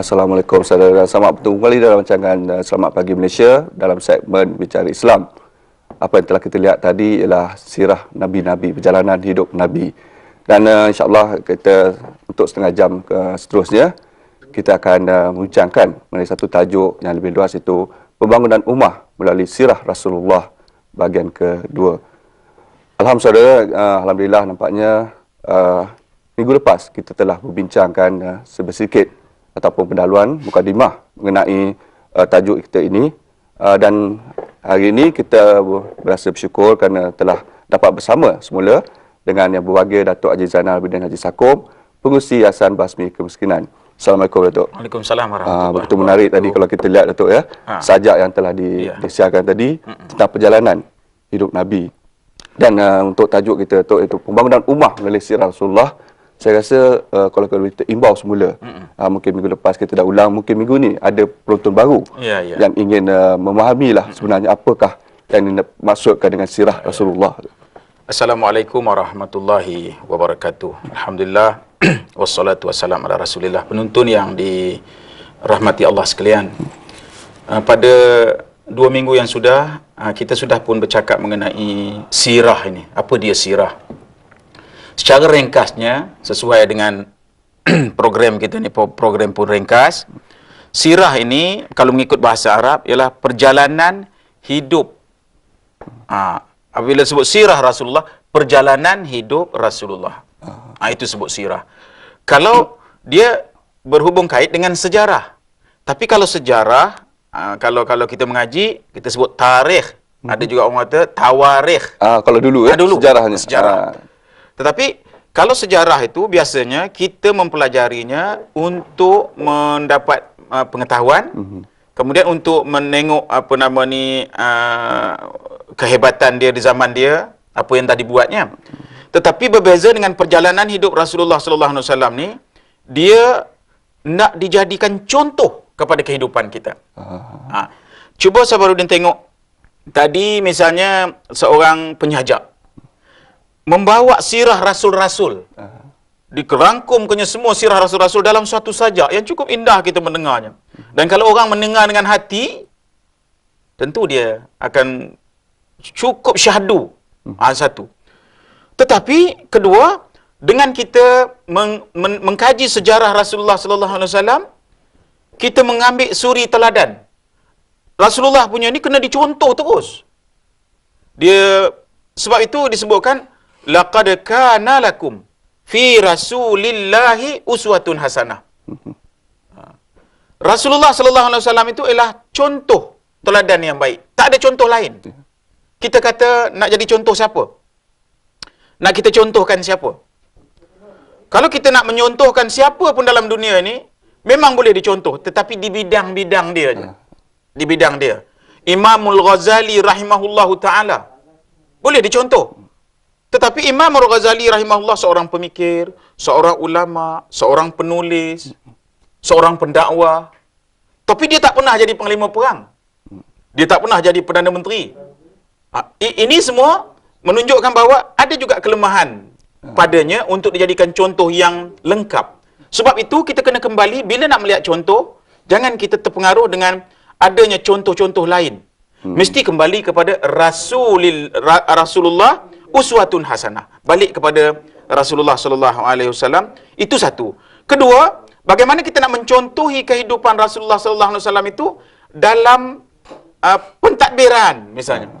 Assalamualaikum saudara. Selamat bertemu kembali dalam rancangan Selamat Pagi Malaysia dalam segmen Bicara Islam. Apa yang telah kita lihat tadi ialah sirah Nabi-Nabi, perjalanan hidup Nabi. Dan insyaAllah kita untuk setengah jam seterusnya, kita akan membincangkan mengenai satu tajuk yang lebih luas, iaitu pembangunan ummah melalui sirah Rasulullah bahagian kedua. Alhamdulillah nampaknya minggu lepas kita telah membincangkan sedikit ataupun pendahuluan mukadimah mengenai tajuk kita ini, dan hari ini kita berasa bersyukur kerana telah dapat bersama semula dengan Yang Berbahagia Datuk Haji Zainal Abidin Haji Sakup, Pengerusi Yayasan Basmi Kemiskinan. Assalamualaikum Datuk. Waalaikumsalam warahmatullahi begitu menarik tadi kalau kita lihat Datuk ya, sajak yang telah disiarkan tadi tentang perjalanan hidup Nabi. Dan untuk tajuk kita Datuk, iaitu pembangunan ummah melalui sirah Rasulullah. Saya rasa kalau kita imbau semula, mungkin minggu lepas kita dah ulang, mungkin minggu ni ada penonton baru yang ingin memahami lah sebenarnya apakah yang dimaksudkan dengan sirah Rasulullah. Assalamualaikum warahmatullahi wabarakatuh. Alhamdulillah wassalatu wassalamu ala Rasulillah. Penonton yang dirahmati Allah sekalian, pada 2 minggu yang sudah kita sudah pun bercakap mengenai sirah ini. Apa dia sirah? Secara ringkasnya, sesuai dengan program kita ni, program pun ringkas, sirah ini kalau mengikut bahasa Arab ialah perjalanan hidup. Apabila sebut sirah Rasulullah, perjalanan hidup Rasulullah. Itu sebut sirah. Kalau dia berhubung kait dengan sejarah. Tapi kalau sejarah, kalau kita mengaji, kita sebut tarikh. Ada juga orang kata tawarikh. Kalau dulu dulu sejarahnya. Sejarah. Tetapi kalau sejarah itu biasanya kita mempelajarinya untuk mendapat pengetahuan, kemudian untuk menengok kehebatan dia di zaman dia, apa yang tadi buatnya. Tetapi berbeza dengan perjalanan hidup Rasulullah sallallahu alaihi wasallam ni, dia nak dijadikan contoh kepada kehidupan kita. Cuba Sabaruddin tengok tadi misalnya seorang penyaja membawa sirah rasul-rasul, dikerangkumkannya semua sirah rasul-rasul dalam suatu sajak yang cukup indah kita mendengarnya. Dan kalau orang mendengar dengan hati, tentu dia akan cukup syahdu. Satu. Tetapi kedua, dengan kita mengkaji sejarah Rasulullah sallallahu alaihi wasallam, kita mengambil suri teladan. Rasulullah punya ni kena dicontoh terus. Sebab itu disebutkan laqad kana lakum fi rasulillahi uswatun hasanah. Rasulullah sallallahu alaihi wasallam itu ialah contoh teladan yang baik. Tak ada contoh lain. Kita kata nak jadi contoh siapa? Nak kita contohkan siapa? Kalau kita nak menyontohkan siapa pun dalam dunia ni, memang boleh dicontoh, tetapi di bidang-bidang dia je. Di bidang dia. Imamul Ghazali rahimahullahu ta'ala boleh dicontoh. Tetapi Imam Al-Ghazali rahimahullah seorang pemikir, seorang ulama, seorang penulis, seorang pendakwah. Tapi dia tak pernah jadi panglima perang. Dia tak pernah jadi Perdana Menteri. Ini semua menunjukkan bahawa ada juga kelemahan padanya untuk dijadikan contoh yang lengkap. Sebab itu kita kena kembali, bila nak melihat contoh, jangan kita terpengaruh dengan adanya contoh-contoh lain. Mesti kembali kepada Rasulullah uswatun hasanah. Balik kepada Rasulullah sallallahu alaihi wasallam. Itu satu. Kedua, bagaimana kita nak mencontohi kehidupan Rasulullah sallallahu alaihi wasallam itu dalam pentadbiran misalnya.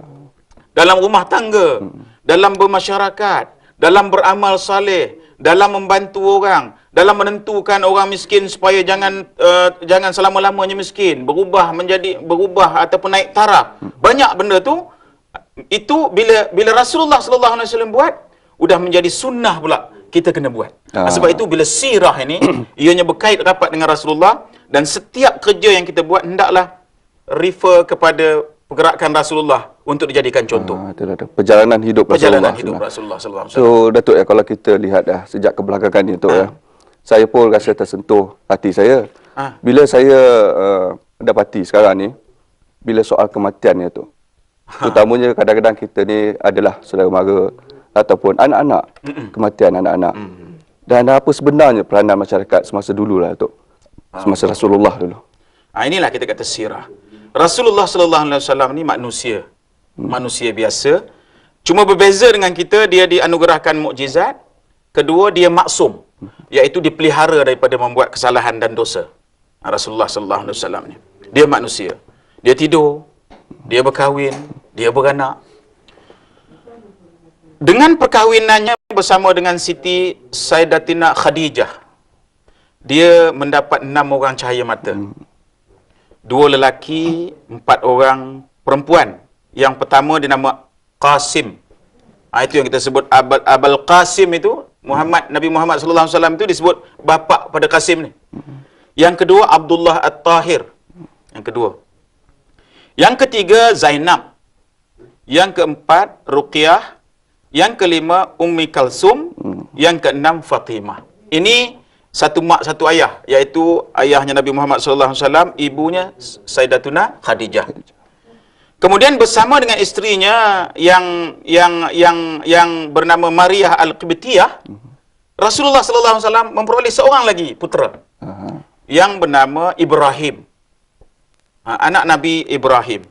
Dalam rumah tangga, dalam bermasyarakat, dalam beramal saleh, dalam membantu orang, dalam menentukan orang miskin supaya jangan selama-lamanya miskin, berubah ataupun naik taraf. Banyak benda tu. Itu bila Rasulullah sallallahu alaihi wasallam buat, sudah menjadi sunnah pula kita kena buat. Sebab itu bila sirah ini ianya berkait rapat dengan Rasulullah, dan setiap kerja yang kita buat hendaklah refer kepada pergerakan Rasulullah untuk dijadikan contoh. Perjalanan hidup Rasulullah sallallahu alaihi wasallam. So Datuk kalau kita lihat sejak kebelakangan ni Datuk saya pun rasa tersentuh hati saya. Bila saya dapati sekarang ni, bila soal kematian ni tu, terutamanya kadang-kadang kita ni adalah saudara mara ataupun anak-anak, kematian anak-anak. Dan apa sebenarnya peranan masyarakat semasa dulu lah Datuk? semasa Rasulullah dulu. Inilah kita kata sirah. Rasulullah sallallahu alaihi wasallam ni manusia. Manusia biasa. Cuma berbeza dengan kita, dia dianugerahkan mukjizat. Kedua, dia maksum, iaitu dipelihara daripada membuat kesalahan dan dosa. Rasulullah sallallahu alaihi wasallam ni. Dia manusia. Dia tidur, dia berkahwin, dia beranak. Dengan perkahwinannya bersama dengan Siti Sayyidatina Khadijah, dia mendapat 6 orang cahaya mata. 2 lelaki, 4 orang perempuan. Yang pertama dinama Qasim. Itu yang kita sebut Abul Qasim itu, Nabi Muhammad sallallahu alaihi wasallam itu disebut bapa pada Qasim ni. Yang kedua Abdullah At-Tahir. Yang kedua. Yang ketiga Zainab. Yang keempat Ruqyah. Yang kelima Ummi Kalsum. Yang keenam Fatimah. Ini satu mak satu ayah, iaitu ayahnya Nabi Muhammad sallallahu alaihi wasallam, ibunya Sayyidatuna Khadijah. Kemudian bersama dengan isterinya yang bernama Maria Al-Qibtiyah, Rasulullah sallallahu alaihi wasallam memperoleh seorang lagi putera yang bernama Ibrahim. Anak Nabi Ibrahim.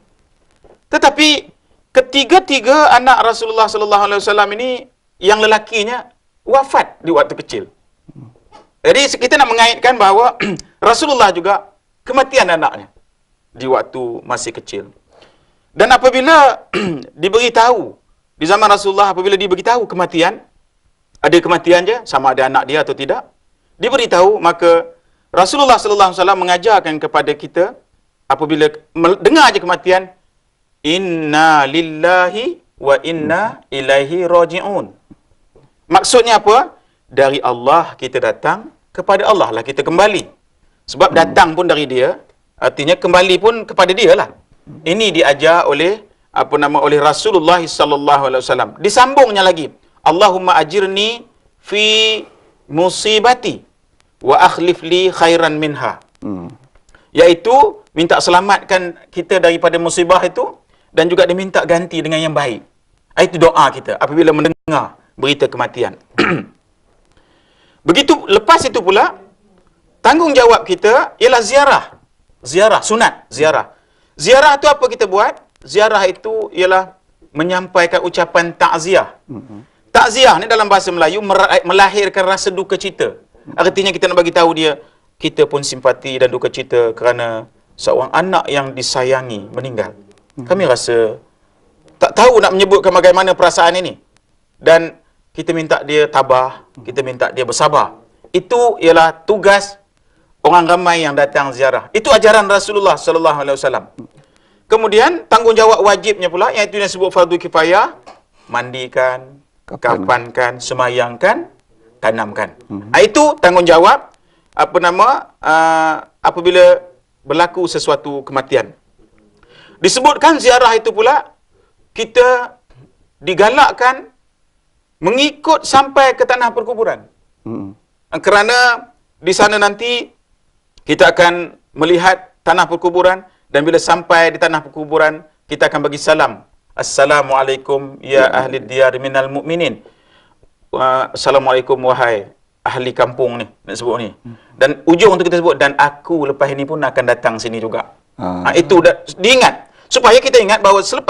Tetapi ketiga-tiga anak Rasulullah sallallahu alaihi wasallam ini yang lelakinya wafat di waktu kecil. Jadi kita nak mengaitkan bahawa Rasulullah juga kematian anaknya di waktu masih kecil. Dan apabila diberitahu di zaman Rasulullah, apabila diberitahu kematian, ada kematian je, sama ada anak dia atau tidak, diberitahu, maka Rasulullah sallallahu alaihi wasallam mengajarkan kepada kita, apabila dengar je kematian, inna lillahi wa inna ilaihi raji'un. Maksudnya apa? Dari Allah kita datang, kepada Allah lah kita kembali. Sebab datang pun dari dia, artinya kembali pun kepada dia lah. Ini diajar oleh oleh Rasulullah sallallahu alaihi wasallam. Disambungnya lagi, Allahumma ajirni fi musibati wa akhlif li khairan minha. Iaitu minta selamatkan kita daripada musibah itu dan juga diminta ganti dengan yang baik. Itu doa kita apabila mendengar berita kematian. Begitu lepas itu pula, tanggungjawab kita ialah ziarah. Ziarah sunat, ziarah. Ziarah itu apa kita buat? Ziarah itu ialah menyampaikan ucapan takziah. Takziah ni dalam bahasa Melayu melahirkan rasa duka cita. Artinya kita nak bagi tahu dia, kita pun simpati dan duka cita kerana seorang anak yang disayangi meninggal. Kami rasa tak tahu nak menyebutkan bagaimana perasaan ini. Dan kita minta dia tabah, kita minta dia bersabar. Itu ialah tugas orang ramai yang datang ziarah. Itu ajaran Rasulullah sallallahu alaihi wasallam. Kemudian tanggungjawab wajibnya pula, iaitu yang disebut fardu kifayah, mandikan, kafankan, semayangkan, tanamkan. Itu tanggungjawab apabila berlaku sesuatu kematian. Disebutkan ziarah itu pula kita digalakkan mengikut sampai ke tanah perkuburan. Kerana di sana nanti kita akan melihat tanah perkuburan, dan bila sampai di tanah perkuburan, kita akan bagi salam. Assalamualaikum ya ahli diyar minal mu'minin. Assalamualaikum wahai ahli kampung ni, nak sebut ni. Dan ujung tu kita sebut, dan aku lepas ini pun akan datang sini juga. Itu diingat. Supaya kita ingat bahawa selepas